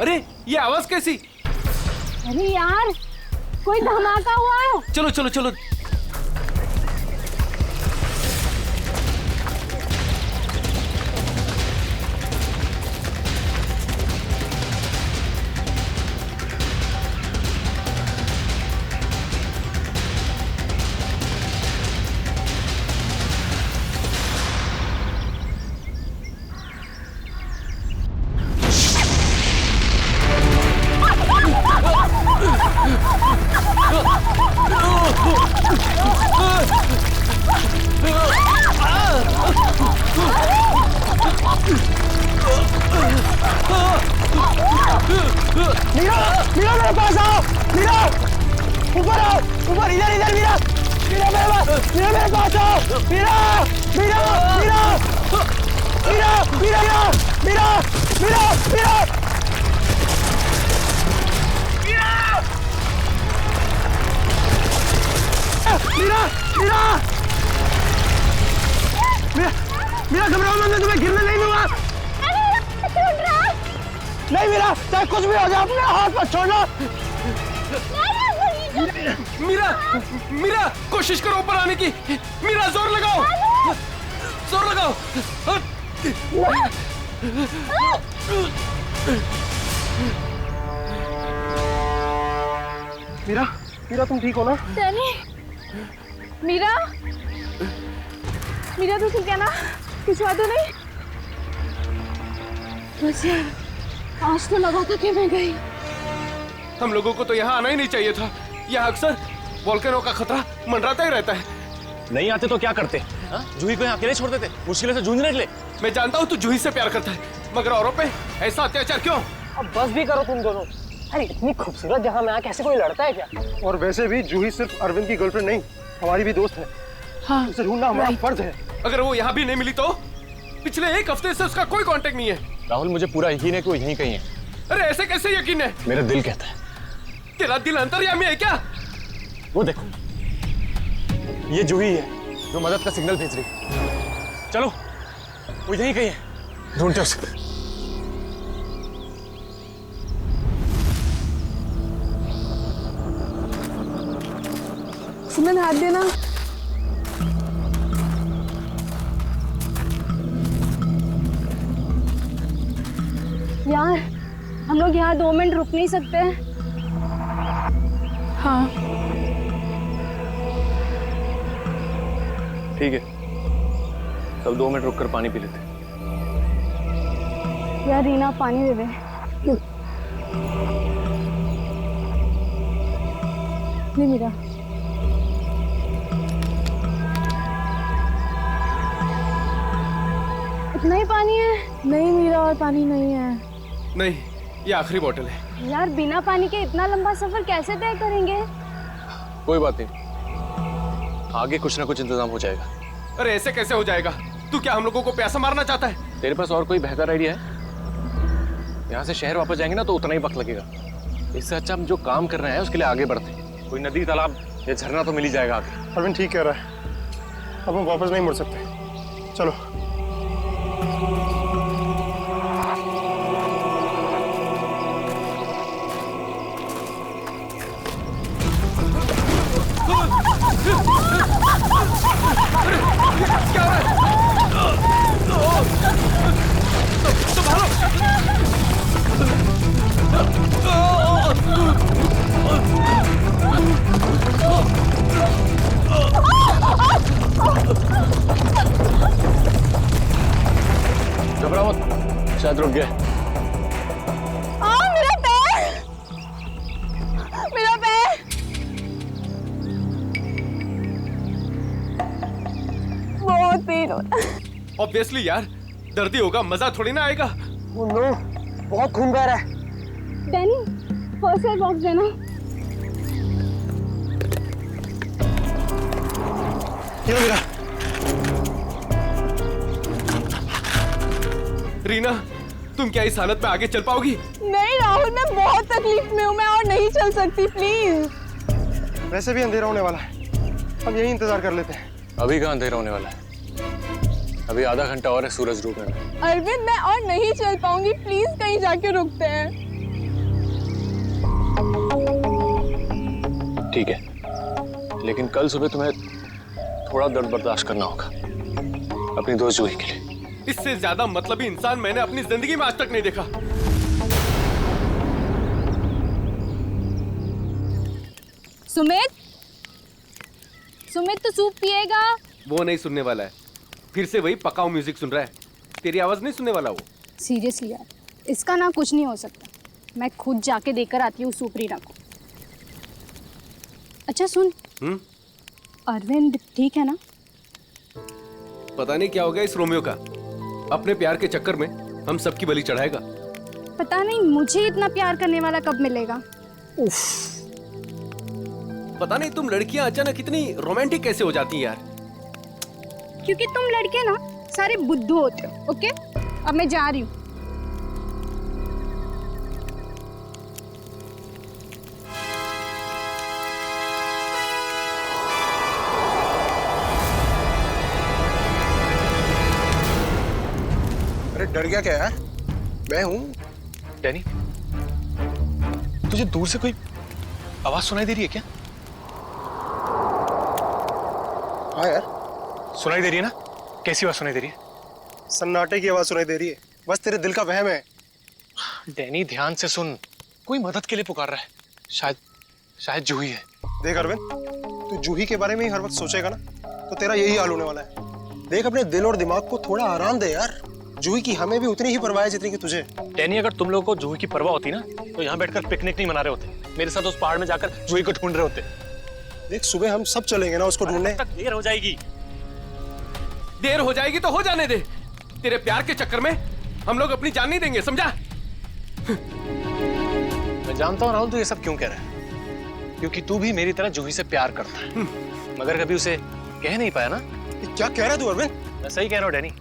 अरे ये आवाज कैसी? अरे यार कोई धमाका हुआ है। चलो चलो चलो। मीरा, मीरा मेरे पास आओ। मीरा ऊपर आओ, ऊपर इधर इधर। मीरा, मीरा मेरे पास, मीरा मेरे पास आओ। मीरा, मीरा, मीरा, मीरा, मीरा, मीरा, मीरा, मीरा, मीरा, मीरा, मीरा, मीरा घबराओ मत, मैं तुम्हें गिरने नहीं दूंगा। नहीं मीरा, चाहे कुछ भी हो जाए अपने हाथ मत छोड़ना। मीरा, मीरा कोशिश करो ऊपर आने की। मीरा जोर लगाओ, जोर लगाओ। मीरा, मीरा तुम ठीक हो ना? डैनी, मीरा, मीरा तू ठीक है ना? कुछ हुआ तो नहीं? बस यार, आज तो लगा था कि मैं गई। हम लोगों को तो यहाँ आना ही नहीं चाहिए था। यहाँ अक्सर वोल्केनो का खतरा मंडराता ही रहता है। नहीं आते तो क्या करते? जूही को यहाँ अकेले छोड़ देते, मुश्किलों से जूझने के लिए। मैं जानता हूँ तू जूही से प्यार करता है, मगर औरों पे ऐसा अत्याचार क्यों? अब बस भी करो तुम दोनों। अरे इतनी खूबसूरत जगह में आके ऐसे कोई लड़ता है क्या? और वैसे भी जूही सिर्फ अरविंद की गर्लफ्रेंड नहीं, हमारी भी दोस्त है। हाँ, उसे ढूंढना हमारा फर्ज है। अगर वो यहाँ भी नहीं मिली तो? पिछले एक हफ्ते से उसका कोई कांटेक्ट नहीं है। राहुल, मुझे पूरा यकीन है कि वो यहीं कहीं है। अरे ऐसे कैसे यकीन है? मेरा दिल कहता है। तेरा दिल अंतर्यामी है क्या? वो देखो, ये जूही है जो मदद का सिग्नल भेज रही। चलो, वो यहीं कहीं है, ढूंढते उसे। सुमन हाथ देना। यार हम लोग यहाँ 2 मिनट रुक नहीं सकते? हाँ ठीक है, सब 2 मिनट रुककर पानी पी लेते। यार रीना पानी दे दे। नहीं मीरा, इतना ही पानी है? नहीं मीरा, और पानी नहीं है। नहीं, ये आखिरी बोतल है। यार बिना पानी के इतना लंबा सफर कैसे तय करेंगे? कोई बात नहीं, आगे कुछ ना कुछ इंतजाम हो जाएगा। अरे ऐसे कैसे हो जाएगा? तू क्या हम लोगों को प्यासा मारना चाहता है? तेरे पास और कोई बेहतर आइडिया है? यहाँ से शहर वापस जाएंगे ना तो उतना ही वक्त लगेगा। इससे अच्छा हम जो काम कर रहे हैं उसके लिए आगे बढ़ते। कोई नदी, तालाब या झरना तो मिल ही जाएगा आगे। अरविंद ठीक कह रहा है, अब हम वापस नहीं मुड़ सकते। चलो। क्या हो रहा है? घबराओ मत, शायद रुक गया। मेरा पैर, मेरा पैर। बहुत पेन हो रहा है। ऑब्वियसली यार, दर्द ही होगा, मजा थोड़ी ना आएगा। ओह नो, बहुत खून बह रहा है। डैनी, फर्स्ट एड बॉक्स देना। ये मेरा। रीना, तुम क्या इस हालत में आगे चल पाओगी? नहीं राहुल, मैं बहुत तकलीफ में हूँ, मैं और नहीं चल सकती, प्लीज। वैसे भी अंधेरा होने वाला है, हम यही इंतजार कर लेते हैं। अभी कहाँ अंधेरा होने वाला है? अभी आधा घंटा और है सूरज डूबने में। अरविंद, मैं और नहीं चल पाऊंगी, प्लीज कहीं जाके रुकते हैं। ठीक है, लेकिन कल सुबह तुम्हें थोड़ा दर्द बर्दाश्त करना होगा अपनी दोस्त जूही के लिए। इससे ज्यादा मतलबी इंसान मैंने अपनी जिंदगी में आज तक नहीं देखा। सुमित, सुमित तो सूप पिएगा। वो नहीं सुनने वाला है, फिर से वही पकाऊ म्यूजिक सुन रहा है। तेरी आवाज नहीं सुनने वाला वो। सीरियसली यार, इसका ना कुछ नहीं हो सकता। मैं खुद जाके देकर आती हूँ सूप रीना को। अच्छा सुन, अरविंद ठीक है ना? पता नहीं क्या हो गया इस रोमियो का, अपने प्यार के चक्कर में हम सबकी बलि चढ़ाएगा। पता नहीं मुझे इतना प्यार करने वाला कब मिलेगा। उफ। पता नहीं तुम लड़कियां अचानक इतनी रोमांटिक कैसे हो जाती हैं यार। क्योंकि तुम लड़के ना सारे बुद्धू होते हो। ओके, अब मैं जा रही हूँ। अरे डर गया क्या यार? मैं हूँ। डैनी, तुझे दूर से कोई आवाज सुनाई दे रही है क्या? हाँ यार, सुनाई दे रही है ना? कैसी आवाज सुनाई दे रही है? सन्नाटे की आवाज सुनाई दे रही है। बस तेरे दिल का वहम है। डैनी ध्यान से सुन, कोई मदद के लिए पुकार रहा है। शायद जूही है। देख अरविंद, तू जूही के बारे में ही हर वक्त सोचेगा ना, तो तेरा यही हाल होने वाला है। देख, अपने दिल और दिमाग को थोड़ा आराम दे यार। जूही की हमें भी उतनी ही परवाह है जितनी कि तुझे। डैनी, अगर तुम लोगों को जूही की परवाह होती ना, तो यहाँ बैठकर पिकनिक नहीं मना रहे होते, मेरे साथ उस पहाड़ में जाकर जूही को ढूंढ रहे होते। देख, सुबह हम सब चलेंगे ना उसको ढूंढने। तक देर हो जाएगी। देर हो जाएगी तो हो जाने दे। तेरे प्यार के चक्कर में हम लोग अपनी जान नहीं देंगे, समझा? मैं जानता हूँ राहुल, तू ये सब क्यों कह रहा है, क्योंकि तू भी मेरी तरह जूही से प्यार करता है, मगर कभी उसे कह नहीं पाया ना। क्या कह रहा है तू अरविंद? मैं सही कह रहा हूँ डैनी।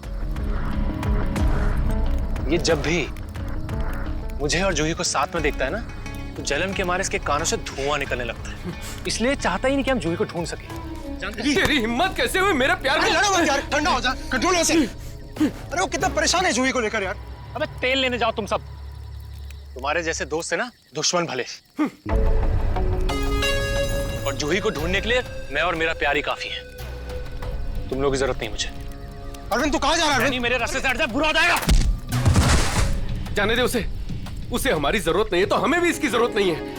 ये जब भी मुझे और जूही को साथ में देखता है ना, तो जलन के मारे इसके कानों से धुआं निकलने लगता है। इसलिए चाहता ही नहीं कि हम जूही को ढूंढ सके। तेरी हिम्मत कैसे हुई मेरे प्यार में? लड़ो मत यार, ठंडा हो जा, कंट्रोल से। अरे वो कितना परेशान है जूही को लेकर यार। अबे तेल लेने जाओ तुम सब। तुम्हारे जैसे दोस्त है ना, दुश्मन भले। और जूही को ढूंढने के लिए मैं और मेरा प्यार ही काफी है। तुम लोगों की जरूरत नहीं मुझे। अरविंद तू कहाँ जा रहा है? नहीं, मेरे रास्ते से हट जा, बुरा हो जाएगा। जाने दे उसे। उसे हमारी जरूरत नहीं है तो हमें भी इसकी जरूरत नहीं है।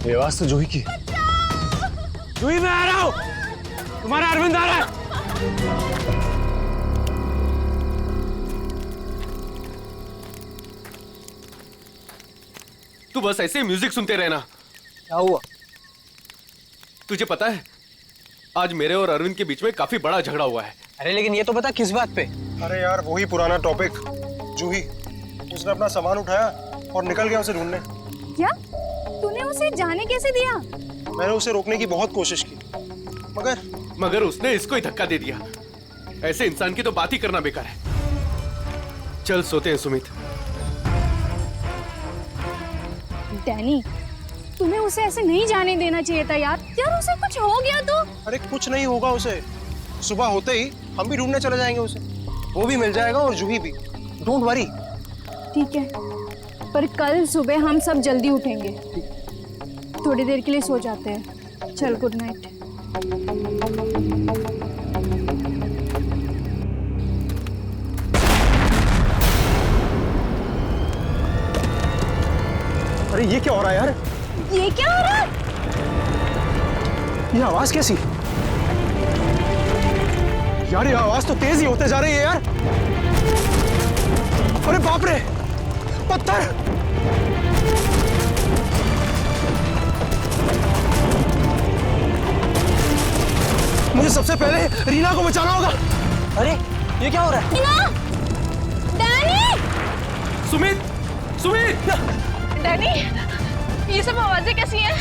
ये आवाज तो जूही की। जूही, मैं आ रहा हूं। तुम्हारा अरविंद आ रहा है। तू बस ऐसे म्यूजिक सुनते रहना। क्या हुआ? तुझे पता है, आज मेरे और अरविंद के बीच में काफी बड़ा झगड़ा हुआ है। अरे लेकिन ये तो बता किस बात पे? अरे यार, वही पुराना टॉपिक। जूही, उसने अपना सामान उठाया और निकल गया उसे ढूंढने। क्या? तूने उसे जाने कैसे दिया? मैंने उसे रोकने की बहुत कोशिश की, मगर उसने इसको ही धक्का दे दिया। ऐसे इंसान की तो बात ही करना बेकार है। चल सोते हैं सुमित। डैनी, तुम्हें उसे ऐसे नहीं जाने देना चाहिए था यार। यार उसे कुछ हो गया तो? अरे कुछ नहीं होगा उसे। सुबह होते ही हम भी ढूंढने चले जाएंगे उसे। वो भी मिल जाएगा और जूही भी। Don't worry. ठीक है, पर कल सुबह हम सब जल्दी उठेंगे। थोड़ी देर के लिए सो जाते हैं। चल, गुड नाइट। अरे ये क्या हो रहा है यार? ये क्या हो रहा है? ये आवाज कैसी? यार ये आवाज तो तेज ही होते जा रही है यार। अरे बाप रे, पत्थर! मुझे सबसे पहले रीना को बचाना होगा। अरे ये क्या हो रहा है? रीना! डैनी! सुमित! सुमित! डैनी, ये सब आवाजें कैसी हैं?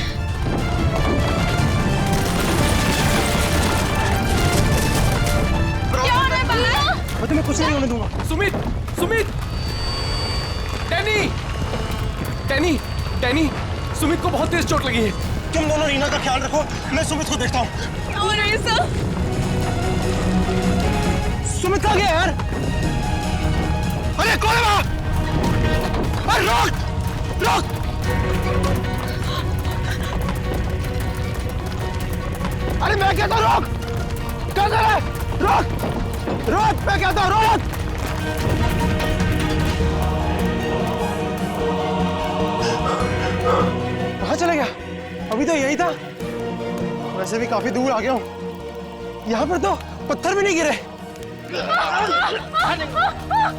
क्या हो रहा है बाहर? मैं तुम्हें कुछ नहीं होने दूंगा। Sumit! Sumit! Danny! Danny! Danny! Sumit को बहुत तेज चोट लगी है। तुम दोनों रीना का ख्याल रखो, मैं सुमित को देखता हूँ। और ऐसा सुमित कहाँ गया यार? अरे कौन है वहाँ? अरे रोक! रोक! अरे मैं कहता हूँ रोक! क्या कर रहा है? रोक! रोक! मैं कहता हूँ रोक! कहाँ चले गया? अभी तो यही था। वैसे भी काफी दूर आ गया हूँ। यहाँ पर तो पत्थर भी नहीं गिरे।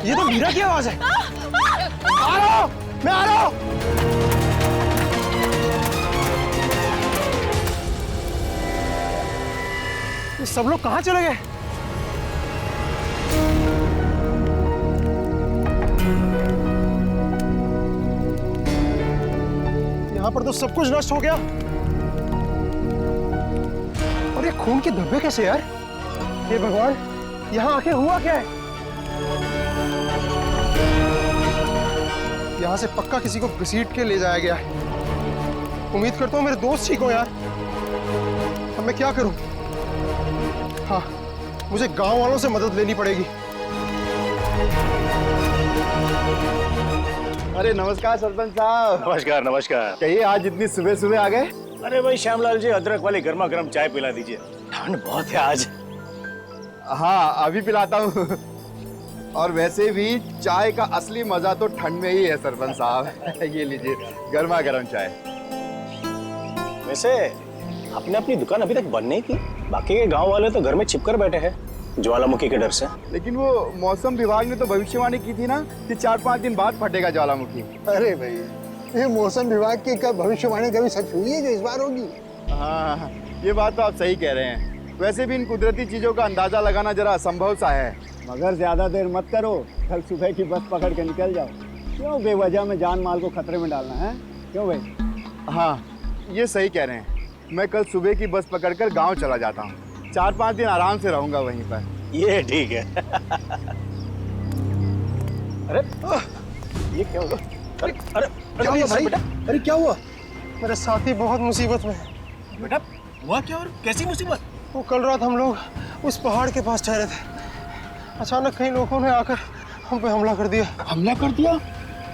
ये तो मीरा की आवाज है। आ रहा हूँ, मैं आ रहा हूँ। ये सब लोग कहाँ चले गए? यहाँ पर तो सब कुछ नष्ट हो गया। और ये खून के धब्बे कैसे यार? हे भगवान, यहाँ आके हुआ क्या है? यहाँ से पक्का किसी को घसीट के ले जाया गया है। उम्मीद करता हूँ मेरे दोस्त ठीक हो यार। अब मैं क्या करूँ? हाँ, मुझे गांव वालों से मदद लेनी पड़ेगी। अरे नमस्कार सरपंच साहब। नमस्कार नमस्कार। कहिए, आज इतनी सुबह सुबह आ गए? अरे भाई श्यामलाल जी, अदरक वाली गर्मा गर्म चाय पिला दीजिए, ठंड बहुत है आज। हाँ, अभी पिलाता हूँ। और वैसे भी चाय का असली मजा तो ठंड में ही है सरपंच साहब। ये लीजिए गर्मा गर्म चाय। वैसे आपने अपनी दुकान अभी तक बंद नहीं की? बाकी के गांव वाले तो घर में छिपकर बैठे हैं ज्वालामुखी के डर से। लेकिन वो मौसम विभाग ने तो भविष्यवाणी की थी ना कि 4-5 दिन बाद फटेगा ज्वालामुखी। अरे भाई, ये मौसम विभाग की कब भविष्यवाणी कभी सच हुई है जो इस बार होगी? हाँ, ये बात तो आप सही कह रहे हैं। वैसे भी इन कुदरती चीजों का अंदाजा लगाना जरा असंभव सा है। मगर ज्यादा देर मत करो, कल सुबह की बस पकड़ के निकल जाओ। क्यों बेवजह में जान माल को खतरे में डालना है? क्यों भाई? हाँ, ये सही कह रहे हैं। मैं कल सुबह की बस पकड़कर गांव चला जाता हूँ। 4-5 दिन आराम से रहूंगा वहीं पर। ये ठीक है। अरे ये क्या हुआ? अरे अरे क्या हुआ भाई? बेटा, अरे क्या हुआ? मेरे साथी बहुत मुसीबत में है। बेटा हुआ क्या और कैसी मुसीबत? वो कल रात हम लोग उस पहाड़ के पास ठहरे थे। अचानक कई लोगों ने आकर हम पे हमला कर दिया। हमला कर दिया?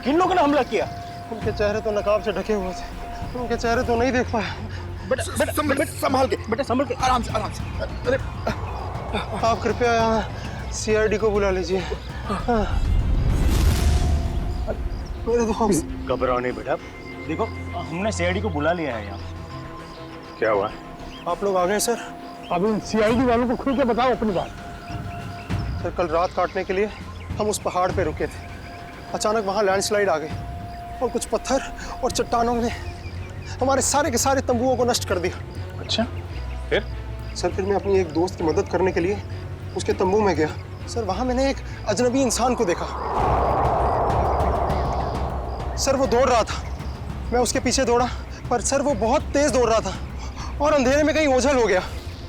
किन लोगों ने हमला किया? उनके चेहरे तो नकाब से ढके हुए थे, उनके चेहरे तो नहीं देख पाया। बेटा संभाल के, बेटा संभल के, आराम से आराम से। अरे आप कृपया यहाँ CID को बुला लीजिए। मेरे दोस्त, घबराओ नहीं बेटा, देखो हमने CID को बुला लिया है यहाँ। क्या हुआ? आप लोग आ गए सर? अब इन CID वालों को खुल के बताओ अपनी बात। सर, कल रात काटने के लिए हम उस पहाड़ पे रुके थे। अचानक वहाँ लैंडस्लाइड आ गई और कुछ पत्थर और चट्टानों ने हमारे सारे के सारे तंबुओं को नष्ट कर दिया। अच्छा, फिर? सर, फिर मैं अपनी एक दोस्त की मदद करने के लिए उसके तंबू में गया। सर, वहाँ मैंने एक अजनबी इंसान को देखा। सर, वो दौड़ रहा था। मैं उसके पीछे दौड़ा, पर सर वो बहुत तेज दौड़ रहा था और अंधेरे में कहीं ओझल हो गया।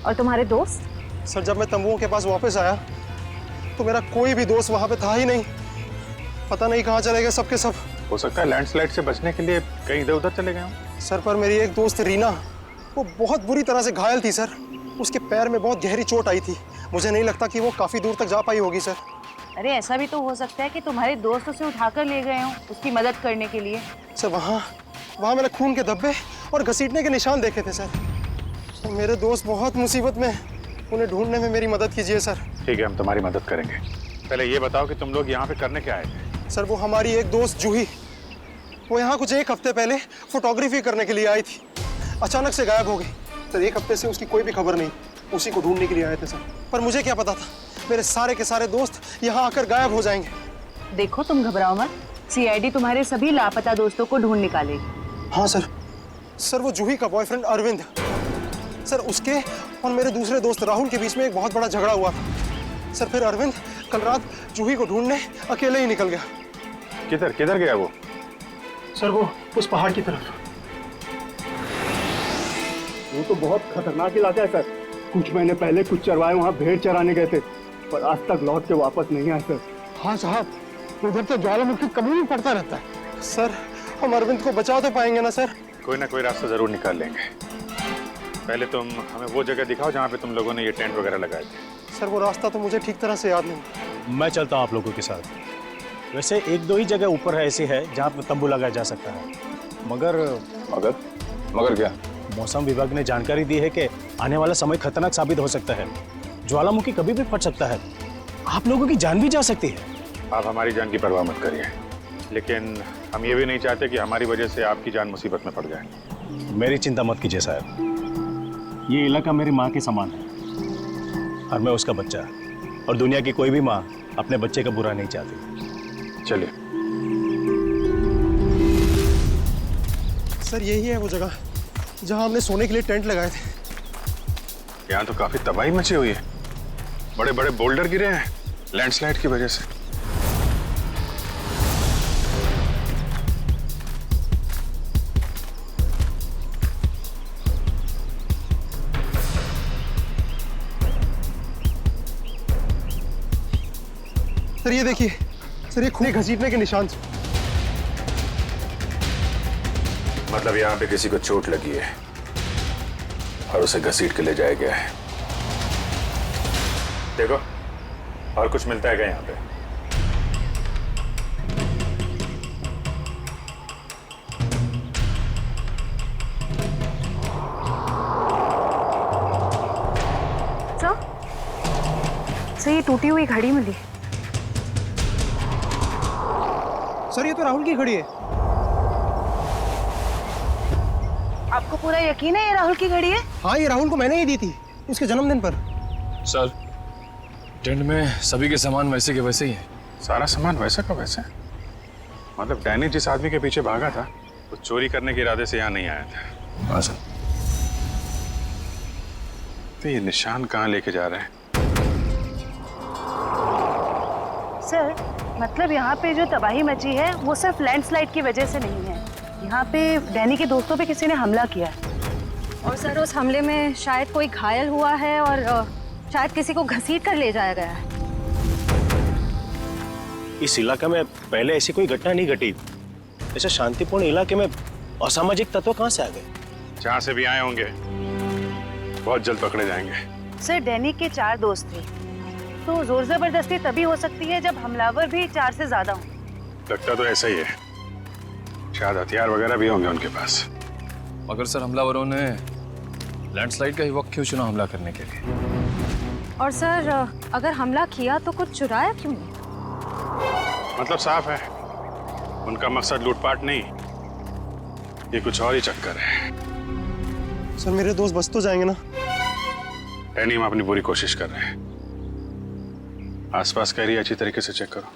और तुम्हारे दोस्त? सर, जब मैं तंबुओं के पास वापस आया तो मेरा कोई भी दोस्त वहाँ पे था ही नहीं। पता नहीं कहाँ चले गए सबके सब। हो सकता है लैंडस्लाइड से बचने के लिए कहीं इधर उधर चले गए हों। सर, पर मेरी एक दोस्त रीना, वो बहुत बुरी तरह से घायल थी सर। उसके पैर में बहुत गहरी चोट आई थी। मुझे नहीं लगता कि वो काफी दूर तक जा पाई होगी सर। अरे ऐसा भी तो हो सकता है कि तुम्हारे दोस्त उसे उठाकर ले गए हों उसकी मदद करने के लिए। सर, वहाँ मैंने खून के धब्बे और घसीटने के निशान देखे थे सर। मेरे दोस्त बहुत मुसीबत में हैं। उन्हें ढूंढने में मेरी मदद कीजिए सर। ठीक है, हम तुम्हारी मदद करेंगे। पहले ये बताओ कि तुम लोग यहाँ पे करने क्या आए थे? सर, वो हमारी एक दोस्त जूही, वो यहाँ कुछ 1 हफ्ते पहले फोटोग्राफी करने के लिए आई थी। अचानक से गायब हो गई। सर, 1 हफ्ते से उसकी कोई भी खबर नहीं। उसी को ढूंढने के लिए आए थे सर। पर मुझे क्या पता था मेरे सारे के सारे दोस्त यहाँ आकर गायब हो जाएंगे। देखो तुम घबराओ मत, CID तुम्हारे सभी लापता दोस्तों को ढूंढ निकालेगी। हाँ सर। सर, वो जूही का बॉयफ्रेंड अरविंद, सर उसके और मेरे दूसरे दोस्त राहुल के बीच में एक बहुत बड़ा झगड़ा हुआ था। सर, फिर अरविंद कल रात जूही को ढूंढने अकेले ही निकल गया। किधर किधर गया वो? सर, वो उस पहाड़ की तरफ। वो तो बहुत खतरनाक इलाका है सर। कुछ महीने पहले कुछ चरवाए वहाँ भेड़ चराने गए थे, पर आज तक लौट के वापस नहीं आए सर। हाँ साहब, उधर तो ज्वालामुखी कभी भी पड़ता रहता है। सर, हम अरविंद को बचा तो पाएंगे ना सर? कोई ना कोई रास्ता जरूर निकाल लेंगे। पहले तुम हमें वो जगह दिखाओ जहाँ पे तुम लोगों ने ये टेंट वगैरह लगाए थे। सर वो रास्ता तो मुझे ठीक तरह से याद नहीं। मैं चलता हूँ आप लोगों के साथ। वैसे एक दो ही जगह ऊपर है ऐसी है जहाँ पर तंबू लगाया जा सकता है, मगर मगर क्या? मौसम विभाग ने जानकारी दी है कि आने वाला समय खतरनाक साबित हो सकता है। ज्वालामुखी कभी भी फट सकता है, आप लोगों की जान भी जा सकती है। आप हमारी जान की परवाह मत करिए, लेकिन हम ये भी नहीं चाहते कि हमारी वजह से आपकी जान मुसीबत में पड़ जाए। मेरी चिंता मत कीजिए साहब, ये इलाका मेरी माँ के समान है और मैं उसका बच्चा, और दुनिया की कोई भी माँ अपने बच्चे का बुरा नहीं चाहती। चलिए। सर यही है वो जगह जहां हमने सोने के लिए टेंट लगाए थे। यहाँ तो काफी तबाही मची हुई है, बड़े बड़े बोल्डर गिरे हैं लैंडस्लाइड की वजह से। सर ये देखिए सर, ये खून घसीटने के निशान। मतलब यहाँ पे किसी को चोट लगी है और उसे घसीट के ले जाया गया है। देखो और कुछ मिलता है क्या यहाँ पे? सर ये टूटी हुई घड़ी मिली। सर ये तो राहुल की घड़ी है। आपको पूरा यकीन है ये राहुल की घड़ी है? हाँ ये राहुल को मैंने ही दी थी उसके जन्मदिन पर। सर टेंट में सभी के सामान वैसे के वैसे ही है। सारा सामान वैसा का वैसा? मतलब डैनी जिस आदमी के पीछे भागा था वो चोरी करने के इरादे से यहाँ नहीं आया था। हाँ सर। तो ये निशान कहाँ लेके जा रहे हैं? सर मतलब यहाँ पे जो तबाही मची है वो सिर्फ लैंडस्लाइड की वजह से नहीं है, यहाँ पे डैनी के दोस्तों पे किसी ने हमला किया है। और सर उस हमले में शायद कोई घायल हुआ है और शायद किसी को घसीट कर ले जाया गया है। इस इलाके में पहले ऐसी कोई घटना नहीं घटी। ऐसे शांतिपूर्ण इलाके में असामाजिक तत्व कहाँ से आ गए? जहाँ से भी आए होंगे बहुत जल्द पकड़े जाएंगे। सर डैनी के 4 दोस्त थे, तो जोर जबरदस्ती तभी हो सकती है जब हमलावर भी 4 से ज्यादा हों। लगता तो ऐसा ही है, शायद हथियार वगैरह भी होंगे उनके पास। मगर सर हमलावरों ने लैंडस्लाइड का ही वक्त क्यों चुना हमला करने के लिए? और सर अगर हमला किया तो कुछ चुराया क्यों नहीं? मतलब साफ है उनका मकसद लूटपाट नहीं, ये कुछ और ही चक्कर है। सर मेरे दोस्त बच तो जाएंगे ना? डैनी हम अपनी पूरी कोशिश कर रहे हैं। आसपास का एरिया अच्छी तरीके से चेक करो।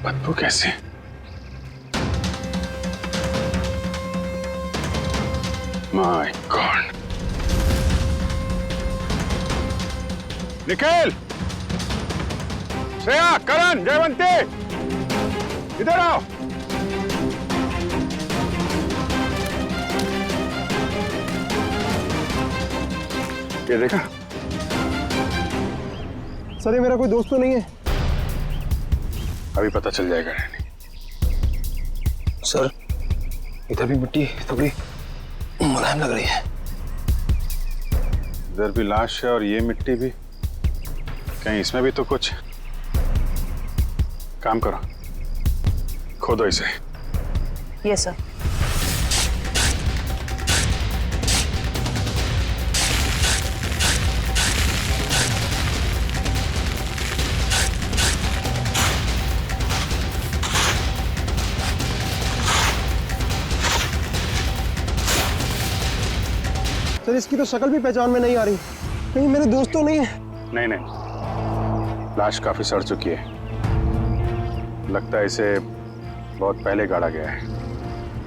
बदबू कैसे? My God. निखिल, श्रेया, करण, जयवंती, इधर आओ। ये देखा? सर ये मेरा कोई दोस्त तो नहीं है? अभी पता चल जाएगा डैनी। सर इधर भी मिट्टी थोड़ी मुलायम लग रही है। इधर भी लाश है और ये मिट्टी भी, कहीं इसमें भी तो कुछ। काम करो, खोदो इसे। Yes sir. सर इसकी तो शक्ल भी पहचान में नहीं आ रही, कहीं मेरे दोस्त तो नहीं है? नहीं नहीं, लाश काफी सड़ चुकी है, लगता है इसे बहुत पहले गाड़ा गया है।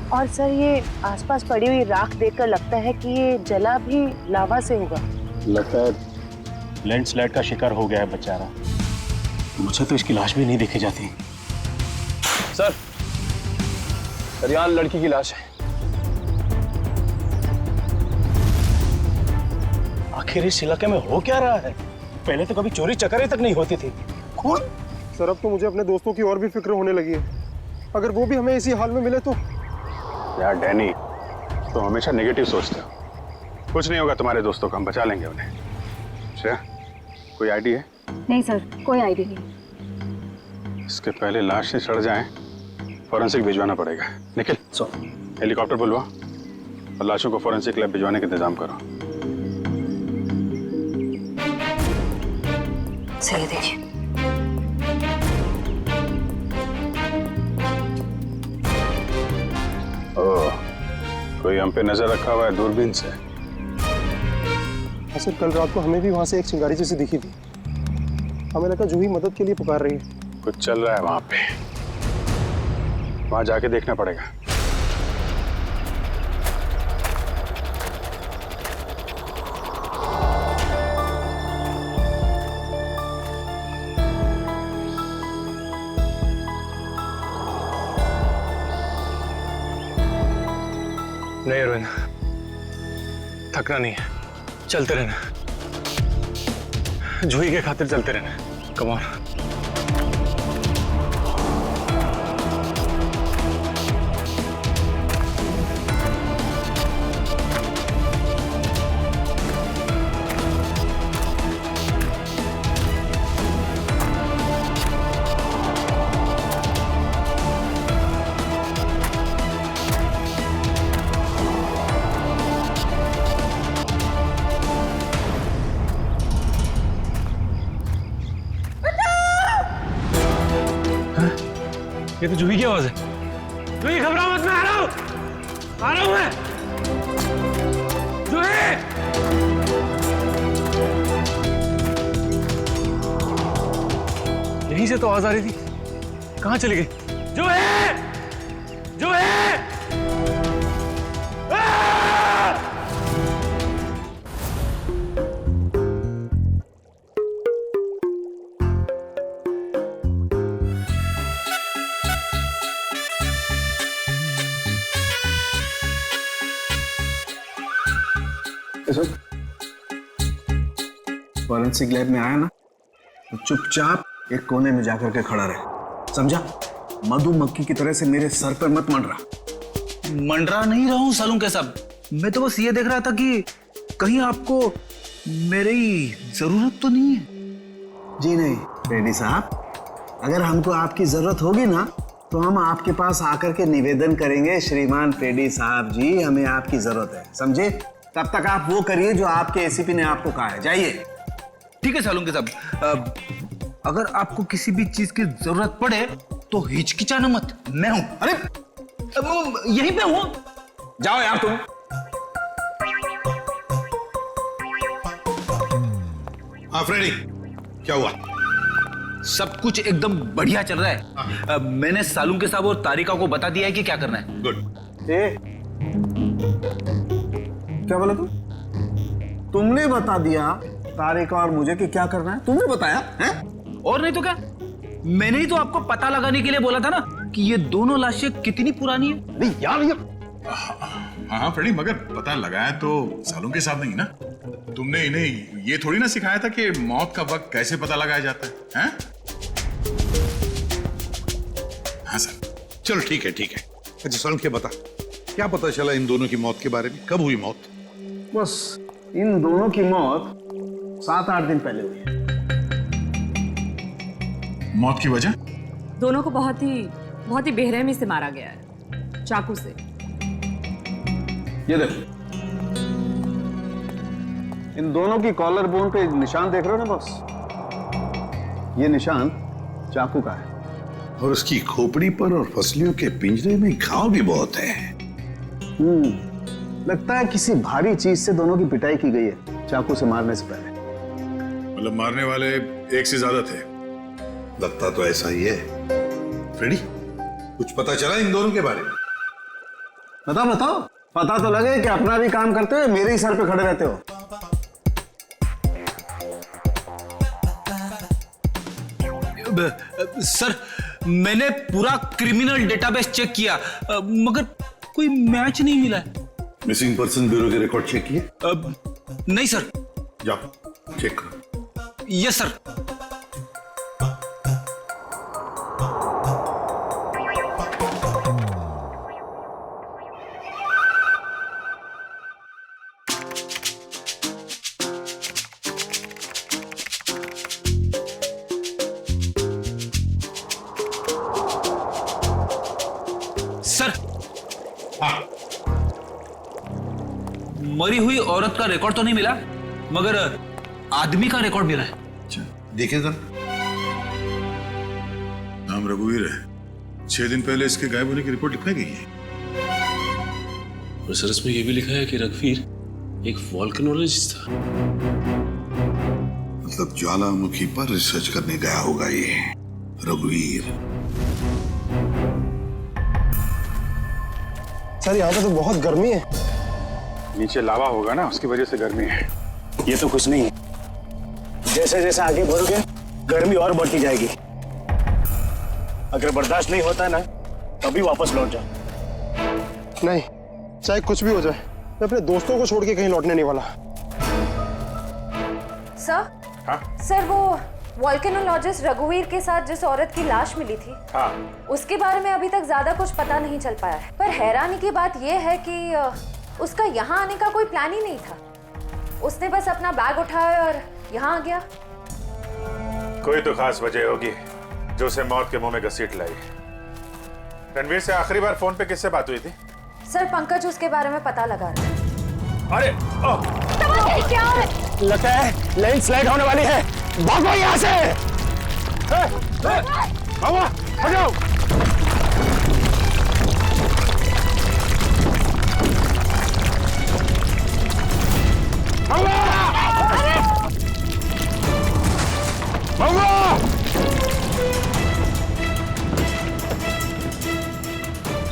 और सर ये आसपास पड़ी हुई राख देखकर लगता है कि ये जला भी लावा से होगा। लगता है लैंडस्लाइड का शिकार हो गया है बेचारा। मुझे तो इसकी लाश भी नहीं देखी जाती। सर यहाँ लड़की की लाश है। आखिर इस इलाके में हो क्या रहा है? पहले तो कभी चोरी चकारी तक नहीं होती थी। खून? सर अब तो मुझे अपने दोस्तों की और भी फिक्र होने लगी है। अगर वो भी हमें इसी हाल में मिले तो। यार डैनी, तो हमेशा नेगेटिव सोचते हो। कुछ नहीं होगा तुम्हारे दोस्तों को, हम बचा लेंगे उन्हें। श्रेया, कोई आईडी है? नहीं सर, कोई आईडी नहीं। इसके पहले लाश से सड़ जाए, फॉरेंसिक भिजवाना पड़ेगा। निखिल, हेलीकॉप्टर बुलवा और लाशों को फॉरेंसिक लैब भिजवाने का इंतजाम करो। सही देखिए। ओह, कोई हम पे नजर रखा हुआ है दूरबीन से। सर कल रात को हमें भी वहां से एक चिंगारी जैसी दिखी थी। हमें लगा जूही मदद के लिए पुकार रही है। कुछ चल रहा है वहां पे, वहां जाके देखना पड़ेगा। नहीं अरविंद, थकना नहीं है, चलते रहना। जूही के खातिर चलते रहना। Come on. ये तो जूही की आवाज है। जूही घबराओ मत, मैं आ रहा हूं मैं। जूही! यहीं से तो आवाज आ रही थी, कहां चली गई? जूही! जूही! फॉरेंसिक लैब में आया ना तो चुपचाप एक कोने में जाकर के खड़ा रहे, समझा? मधुमक्खी की तरह से मेरे सर पर मत मंडरा। मंडरा नहीं रहा हूं सालून के साहब, मैं तो बस ये देख रहा था कि कहीं आपको मेरी जरूरत तो नहीं है। जी नहीं रेड्डी साहब, अगर हमको आपकी जरूरत होगी ना तो हम आपके पास आकर के निवेदन करेंगे, श्रीमान रेड्डी साहब जी हमें आपकी जरूरत है, समझे? तब तक आप वो करिए जो आपके एसीपी ने आपको कहा है, जाइए। ठीक है सालून के साहब, अगर आपको किसी भी चीज की जरूरत पड़े तो हिचकिचाना मत, मैं हूं। अरे यहीं पे हूं, जाओ यार तुम। हाँ फ्रेडी, क्या हुआ? सब कुछ एकदम बढ़िया चल रहा है। मैंने सालून के साहब और तारिका को बता दिया है कि क्या करना है। गुड। क्या बोला तुमने बता दिया तारिका और मुझे कि क्या करना है? तुमने बताया है? और नहीं तो क्या, मैंने ही तो आपको पता लगाने के लिए बोला था ना कि ये दोनों लाशें कितनी पुरानी है। नहीं यार ये हाँ फ्रेडी, मगर पता लगाया तो सालों के साथ नहीं ना। तुमने इन्हें ये थोड़ी ना सिखाया था कि मौत का वक्त कैसे पता लगाया जाता है, हैं? हाँ सर, चलो ठीक है ठीक है। अच्छा सालों के बता, क्या पता चला इन दोनों की मौत के बारे में? कब हुई मौत? बस इन दोनों की मौत 7-8 दिन पहले हुई है। मौत की वजह? दोनों को बहुत ही बेरहमी से मारा गया है, चाकू से। ये देखो, इन दोनों की कॉलर बोन पे निशान देख रहे हो ना बॉस? ये निशान चाकू का है। और उसकी खोपड़ी पर और फसलियों के पिंजरे में घाव भी बहुत है। लगता है किसी भारी चीज से दोनों की पिटाई की गई है चाकू से मारने से पहले। मतलब मारने वाले एक से ज्यादा थे? लगता तो ऐसा ही है। फ्रेडी, कुछ पता चला इन दोनों के बारे में? बताओ, पता तो लगे कि अपना भी काम करते हो, मेरे ही सर पे खड़े रहते हो। सर, मैंने पूरा क्रिमिनल डेटाबेस चेक किया, मगर कोई मैच नहीं मिला है। मिसिंग पर्सन ब्यूरो के रिकॉर्ड चेक किए? नहीं सर। जाओ चेक करो। Yes sir. सर, मरी हुई औरत का रिकॉर्ड तो नहीं मिला, मगर आदमी का रिकॉर्ड मिला है। अच्छा, देखिए सर। नाम रघुवीर है। 6 दिन पहले इसके गायब होने की रिपोर्ट लिखवाई गई है। और सर इसमें यह भी लिखा है कि रघुवीर एक वोल्केनोलॉजिस्ट था। मतलब ज्वालामुखी पर रिसर्च करने गया होगा ये रघुवीर। सर यहाँ पे तो बहुत गर्मी है। नीचे लावा होगा ना, उसकी वजह से गर्मी है। ये तो कुछ नहीं है। जैसे जैसे आगे बढ़ोगे गर्मी और बढ़ती जाएगी। अगर बर्दाश्त नहीं होता है ना, तभी वापस लौट जाओ। नहीं, चाहे कुछ भी हो जाए, मैं अपने दोस्तों को छोड़ के कहीं लौटने नहीं वाला। सर, सर वो वोल्केनोलॉजिस्ट रघुवीर के साथ जिस औरत की लाश मिली थी, उसके बारे में अभी तक ज्यादा कुछ पता नहीं चल पाया है। पर हैरानी की बात यह है कि उसका यहाँ आने का कोई प्लान ही नहीं था। उसने बस अपना बैग उठाया और यहाँ आ गया। कोई तो खास वजह होगी जो उसे मौत के मुंह में घसीट लाई। रणवीर से आखिरी बार फोन पे किससे बात हुई थी? सर, पंकज उसके बारे में पता लगा रहा है। अरे क्या है? लगता है लैंडस्लाइड होने वाली है। भागो यहाँ से। हटाओ।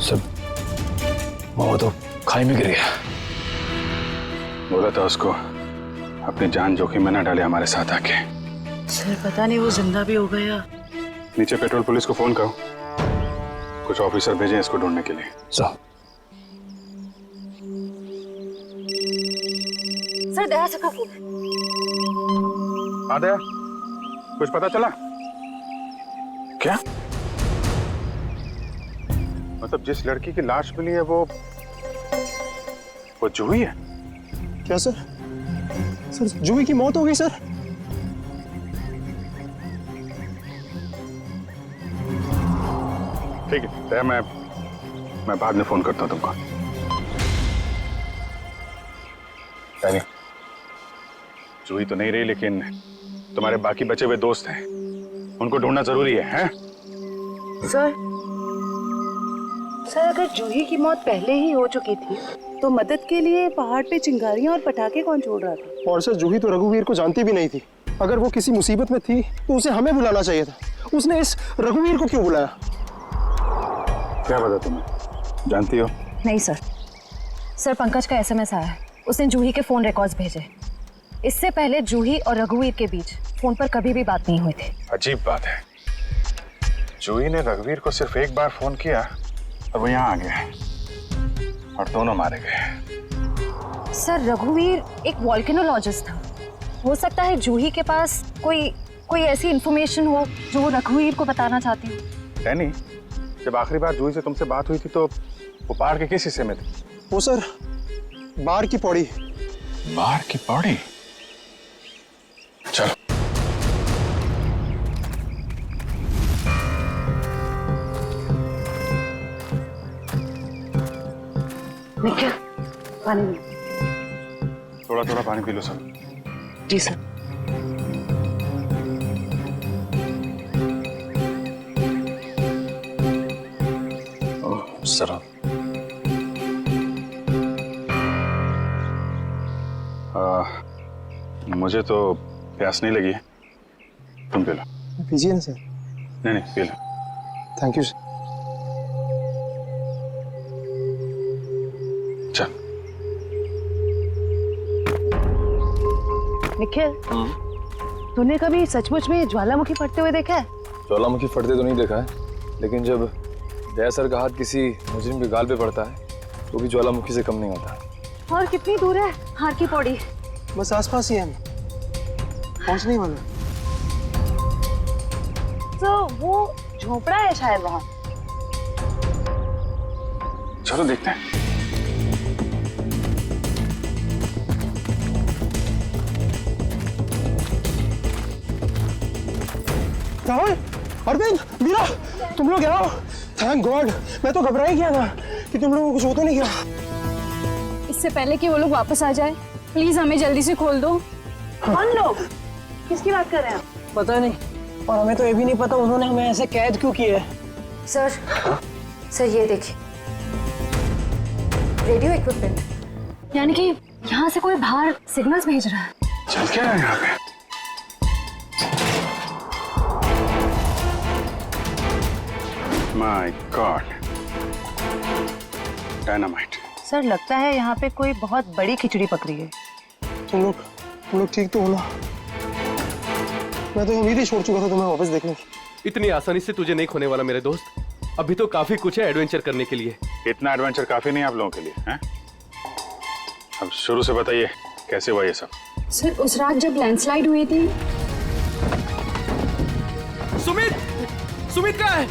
सब वो तो खाई में गिर गया। बोला था उसको अपनी जान जोखिम में न डाले हमारे साथ आके। सर, पता नहीं वो जिंदा भी हो गया। नीचे पेट्रोल पुलिस को फोन करो, कुछ ऑफिसर भेजें इसको ढूंढने के लिए। सर, दया से का फोन। हाँ दया, कुछ पता चला क्या? मतलब जिस लड़की की लाश मिली है वो जूही है? क्या सर? सर, जूही की मौत हो गई सर। ठीक है दया, मैं बाद में फोन करता हूँ तुमको। यानी जूही तो नहीं रही, लेकिन तुम्हारे बाकी बचे हुए दोस्त हैं, उनको ढूंढना जरूरी है, हैं? सर, अगर जूही की मौत पहले ही हो चुकी थी तो मदद के लिए पहाड़ पे चिंगारियां और पटाखे कौन छोड़ रहा था? और सर, जूही तो रघुवीर को जानती भी नहीं थी। अगर वो किसी मुसीबत में थी तो उसे हमें बुलाना चाहिए था। उसने इस रघुवीर को क्यों बुलाया? क्या पता तुम्हें, जानती हो? नहीं सर। सर, पंकज का एसएमएस आया है। उसने जूही के फोन रिकॉर्ड्स भेजे। इससे पहले जूही और रघुवीर के बीच फोन पर कभी भी बात नहीं हुई थी। अजीब बात है, जूही ने रघुवीर को सिर्फ एक बार फोन किया और वो यहाँ आ गया और दोनों मारे गए। सर, रघुवीर एक वोल्केनोलॉजिस्ट था। हो सकता है जूही के पास कोई ऐसी इंफॉर्मेशन हो जो वो रघुवीर को बताना चाहती हो। डैनी, जब आखिरी बार जूही से तुमसे बात हुई थी तो वो पहाड़ के किस हिस्से में थे? वो सर, बाहर की पौड़ी। बाहर की पौड़ी? चलो। निखिल, पानी। थोड़ा थोड़ा पानी पी लो सब। जी सर। सर, मुझे तो प्यास नहीं लगी है, तुम पी लो। पीजिए ना सर। नहीं P low. Thank you sir. चल। निखिल, तूने कभी सचमुच में ज्वालामुखी फटते हुए देखा है? ज्वालामुखी फटते तो नहीं देखा है, लेकिन जब दया सर का हाथ किसी मुजरिम के गाल पे पड़ता है तो भी ज्वालामुखी से कम नहीं होता। और कितनी दूर है हार की पौड़ी? बस आसपास ही है, पहुंचने ही वाला। तो वो झोपड़ा है शायद वहाँ। चलो देखते हैं। राहुल, अरविंद, मीरा, तुम लोग यहाँ? थैंक गॉड, मैं तो घबरा ही गया था कि तुम लोगों को कुछ हो तो नहीं गया। इससे पहले कि वो लोग वापस आ जाए, प्लीज हमें जल्दी से खोल दो। कौन लोग? किसकी बात कर रहे हैं? पता नहीं, और हमें तो ये भी नहीं पता उन्होंने हमें ऐसे कैद क्यों किया है। सर ये देखिए, रेडियो इक्विपमेंट। यानी कि यहाँ से कोई बाहर सिग्नल्स भेज रहा है। चल क्या रहा है यहाँ पे? My God, dynamite. सर लगता है यहाँ पे कोई बहुत बड़ी खिचड़ी पकड़ी है। तुम लोग ठीक तो हो ना? मैं तो उम्मीद ही छोड़ चुका था तुम्हें वापस देखने की। इतनी आसानी से तुझे नहीं खोने वाला मेरे दोस्त। अभी तो काफी कुछ है एडवेंचर करने के लिए। इतना एडवेंचर काफी नहीं आप लोगों के लिए, हैं? अब शुरू से बताइए कैसे हुआ ये सब? सर उस रात जब लैंडस्लाइड हुई थी। सुमित कहाँ है?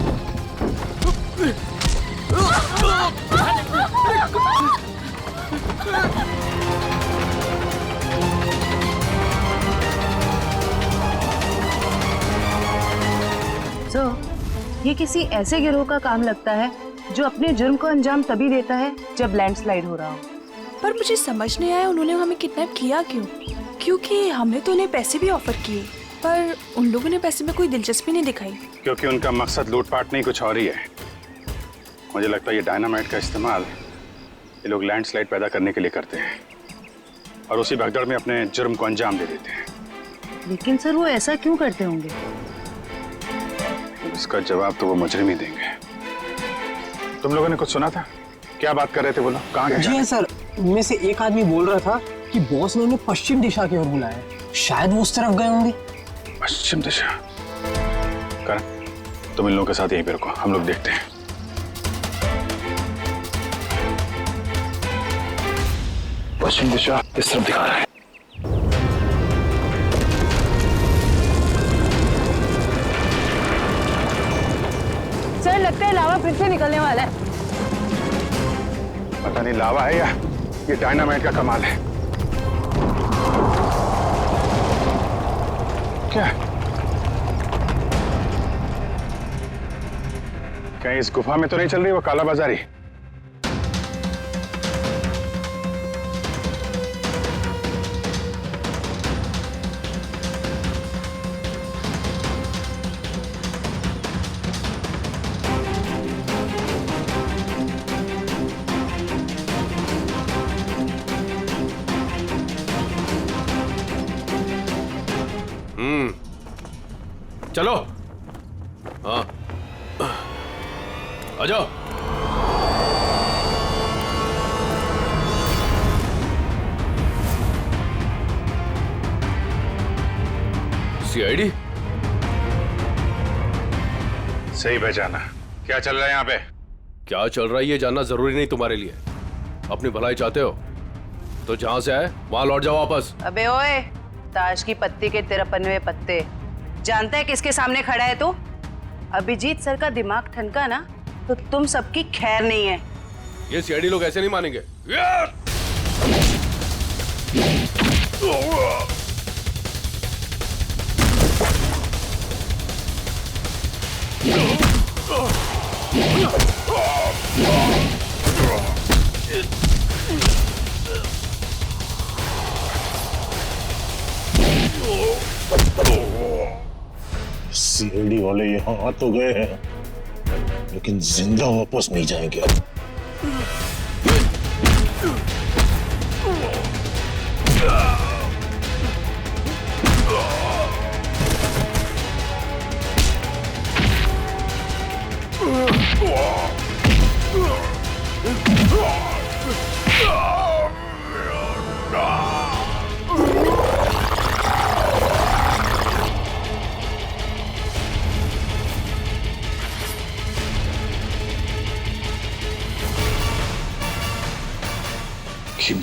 ये किसी ऐसे गिरोह का काम लगता है जो अपने जुर्म को अंजाम तभी देता है जब लैंडस्लाइड हो रहा हो। पर मुझे समझ नहीं आया उन्होंने हमें किडनैप किया क्यों? क्योंकि हमने तो उन्हें पैसे भी ऑफर किए, पर उन लोगों ने पैसे में कोई दिलचस्पी नहीं दिखाई। क्योंकि उनका मकसद लूटपाट नहीं कुछ और ही है। मुझे लगता है ये डायनामाइट का इस्तेमाल ये लोग लैंडस्लाइड पैदा करने के लिए करते हैं और उसी भगदड़ में अपने जुर्म को अंजाम दे देते हैं। लेकिन सर वो ऐसा क्यों करते होंगे? इसका जवाब तो वो मुजरिम ही देंगे। तुम लोगों ने कुछ सुना था? क्या बात कर रहे थे? बोलो, कहाँ गए? जी हाँ सर, उनमें से एक आदमी बोल रहा था कि बॉस ने उन्हें पश्चिम दिशा की ओर बुलाया, शायद वो उस तरफ गए होंगे। पश्चिम दिशा? करण, तुम इन लोगों के साथ यहीं पे रुको, हम लोग देखते हैं। पश्चिम दिशा इस तरफ दिखा रहा है। सर लगता है लावा फिर से निकलने वाला है। पता नहीं लावा है या ये डायनामाइट का कमाल है। क्या कहीं इस गुफा में तो नहीं चल रही वो काला बाजारी? चलो, हाँ आ जाओ। सीआईडी सही पहचाना। क्या चल रहा है यहाँ पे? क्या चल रहा है ये जानना जरूरी नहीं तुम्हारे लिए। अपनी भलाई चाहते हो तो जहां से आए वहां लौट जाओ वापस। अबे ओए, ताश की पत्ती के 53 पत्ते। जानता है किसके सामने खड़ा है तू? अभिजीत सर का दिमाग ठनका ना तो तुम सबकी खैर नहीं है। ये सीआईडी लोग ऐसे नहीं मानेंगे। सीआईडी वाले यहाँ आ तो गए हैं, लेकिन जिंदा वापस नहीं जाएंगे।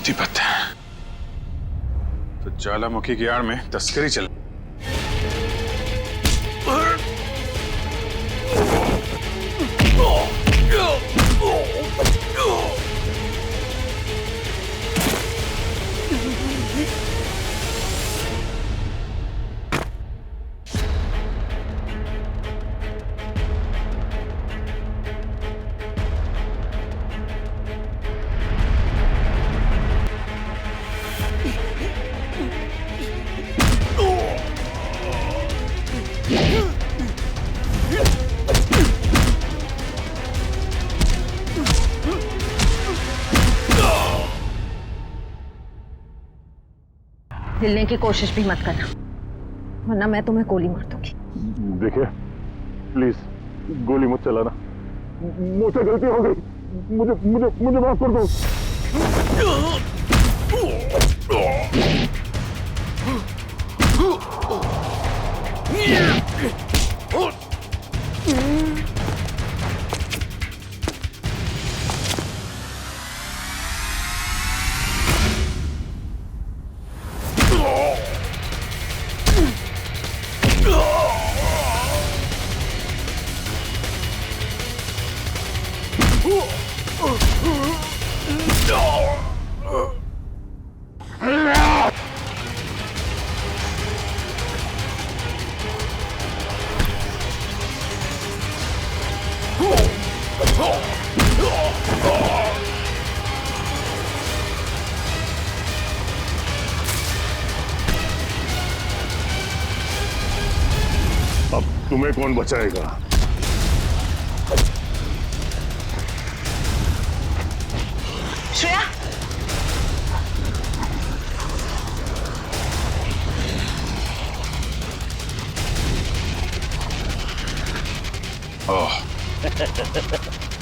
कीमती पत्थर। तो ज्वालामुखी की आड़ में तस्करी चल। हिलने की कोशिश भी मत करना, वरना मैं तुम्हें गोली मार दूंगी। देखिए प्लीज गोली मत चलाना, मुझसे गलती हो गई, मुझे मुझे मुझे माफ कर दो। अब तुम्हें कौन बचाएगा? श्रेया, ओह,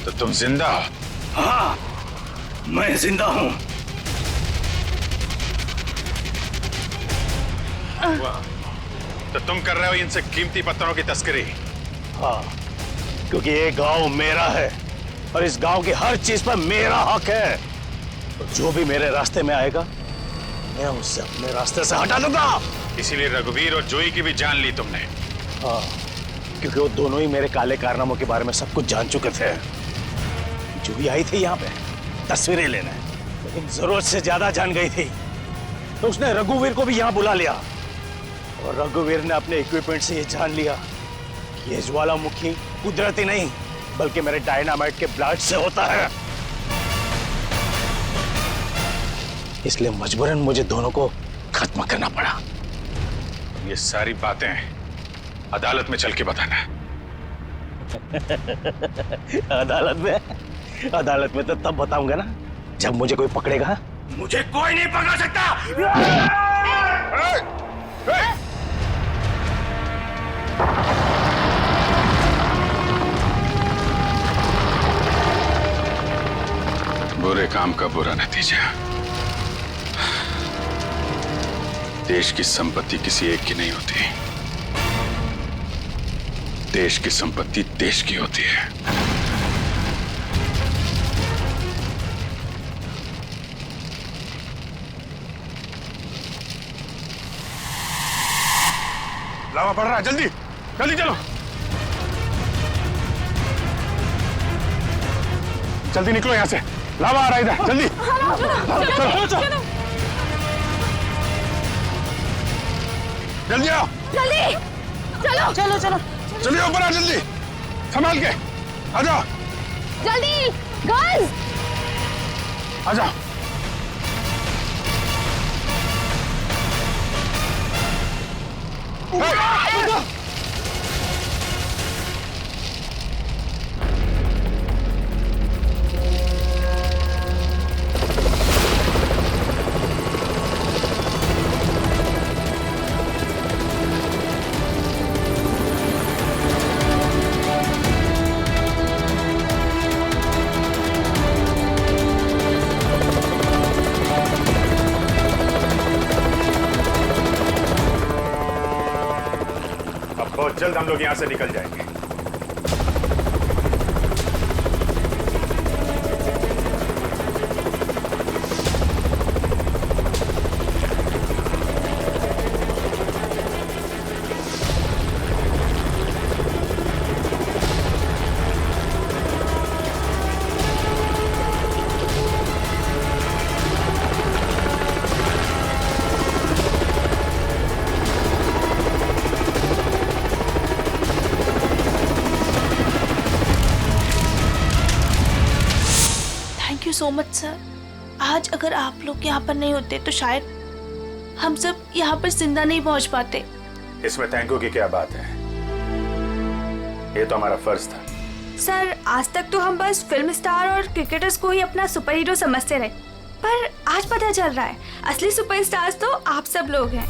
तो तुम जिंदा हो? हाँ, मैं जिंदा हूं। तो तुम कर रहे हो इनसे कीमती पत्थरों की तस्करी? हाँ, क्योंकि ये गांव मेरा है और इस गांव की हर चीज पर मेरा हक है। तो जो भी मेरे रास्ते में आएगा मैं उससे अपने रास्ते से हटा दूंगा। इसीलिए रघुवीर और जोई की भी जान ली तुमने? हाँ, क्योंकि वो दोनों ही मेरे काले कारनामों के बारे में सब कुछ जान चुके थे। जोई आई थी यहाँ पे तस्वीरें लेने, लेकिन जरूरत से ज्यादा जान गई थी, तो उसने रघुवीर को भी यहाँ बुला लिया और रघुवीर ने अपने इक्विपमेंट से ये जान लिया कि ये ज्वालामुखी कुदरती नहीं बल्कि मेरे डायनामाइट के ब्लास्ट से होता है। इसलिए मजबूरन मुझे दोनों को खत्म करना पड़ा। ये सारी बातें अदालत में चल के बताना। अदालत में तो तब बताऊंगा ना जब मुझे कोई पकड़ेगा। मुझे कोई नहीं पकड़ सकता। बुरे काम का बुरा नतीजा। देश की संपत्ति किसी एक की नहीं होती, देश की संपत्ति देश की होती है। लावा पड़ रहा है, जल्दी जल्दी चलो, जल्दी निकलो यहाँ से, लावा आ रहा है इधर, जल्दी चलो चलो जल्दी आओ, जल्दी चलो चलो चलो जल्दी ऊपर आ, जल्दी संभाल के आ जाओ, जल्दी गर्ल्स आ जाओ। बहुत जल्द हम लोग यहां से निकल जाएंगे। You so much sir. आज अगर आप लोग यहाँ पर नहीं होते तो शायद हम सब यहाँ पर जिंदा नहीं पहुँच पाते। इसमें थैंक यू की क्या बात है, ये तो हमारा फर्ज था। सर आज तक तो हम बस फिल्म स्टार और क्रिकेटर्स को ही अपना सुपर हीरो समझते रहे, पर आज पता चल रहा है असली सुपरस्टार्स तो आप सब लोग हैं।